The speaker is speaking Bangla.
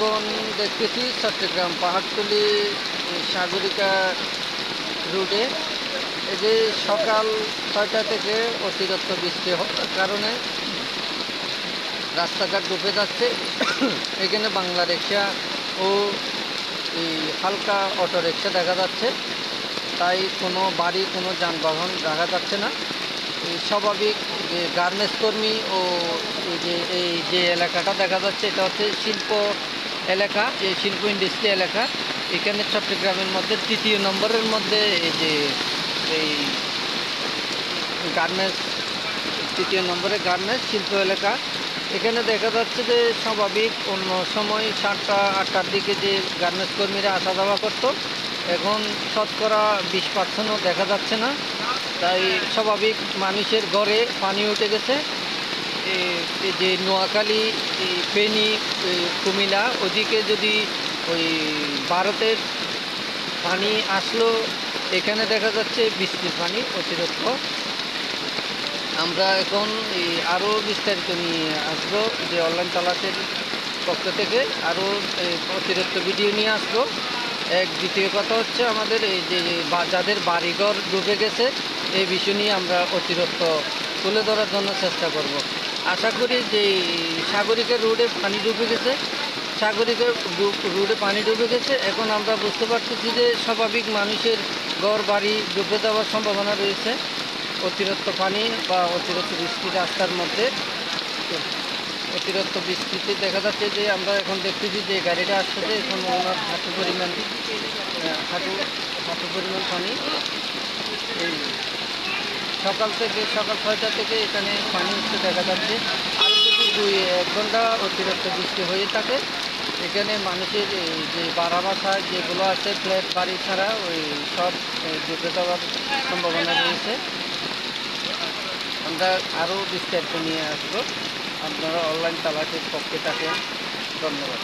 এখন দেখতেছি চট্টগ্রাম পাহাড়তলী সাগরিকা রুটে এই যে সকাল ৬টা থেকে অতিরিক্ত বৃষ্টি হওয়ার কারণে রাস্তাঘাট ডুবে যাচ্ছে। এখানে বাংলা রিক্সা ও এই হালকা অটো রিক্সা দেখা যাচ্ছে, তাই কোনো বাড়ি কোনো যানবাহন দেখা যাচ্ছে না। স্বাভাবিক যে গার্মেন্টস কর্মী ও এই যে এলাকাটা দেখা যাচ্ছে, এটা হচ্ছে শিল্প এলাকা, এই শিল্প ইন্ডাস্ট্রি এলাকা। এখানে চট্টগ্রামের মধ্যে ৩য় নম্বরের মধ্যে এই গার্মেন্টস, ৩য় নম্বরে গার্মেন্টস শিল্প এলাকা। এখানে দেখা যাচ্ছে যে স্বাভাবিক অন্য সময় ৭টা ৮টার দিকে যে গার্মেন্টস কর্মীরা আসা যাওয়া করতো, এখন শতকরা 20%ও দেখা যাচ্ছে না। তাই স্বাভাবিক মানুষের ঘরে পানি উঠে গেছে। এই যে নোয়াখালী, ফেনী, কুমিল্লা ওদিকে যদি ওই ভারতের পানি আসলো, এখানে দেখা যাচ্ছে বৃষ্টির পানি অতিরিক্ত। আমরা এখন আরও বিস্তারিত নিয়ে আসবো, যে অনলাইন তালাশের পক্ষ থেকে আরও অতিরিক্ত ভিডিও নিয়ে আসবো। দ্বিতীয় কথা হচ্ছে আমাদের এই যে যাদের বাড়িঘর ডুবে গেছে, এই বিষয় নিয়ে আমরা অতিরিক্ত তুলে ধরার জন্য চেষ্টা করব। আশা করি যে সাগরিকা রোডে পানি ডুবে গেছে, সাগরিকা রোডে পানি ডুবে গেছে। এখন আমরা বুঝতে পারতেছি যে স্বাভাবিক মানুষের ঘর বাড়ি ডুবে যাওয়ার সম্ভাবনা রয়েছে অতিরিক্ত পানি বা অতিরিক্ত বৃষ্টি রাস্তার মধ্যে। অতিরিক্ত বৃষ্টিতে দেখা যাচ্ছে যে আমরা এখন দেখতেছি যে গাড়িটা আসতেছে, এখন ওনার হাঁটু পরিমাণ পানি। এই সকাল ৬টা থেকে এখানে পানি উঠতে দেখা যাচ্ছে। আরও যদি ২-১ ঘন্টা অতিরিক্ত বৃষ্টি হয়ে থাকে, এখানে মানুষের যে বাড়া বাসা যেগুলো আছে ফ্ল্যাট বাড়ি ছাড়া ওই সব ডুবে যাওয়ার সম্ভাবনা রয়েছে। আমরা আরও বিস্তারিত নিয়ে আসবো। আপনারা অনলাইন তালাশের পক্ষে থাকেন। ধন্যবাদ।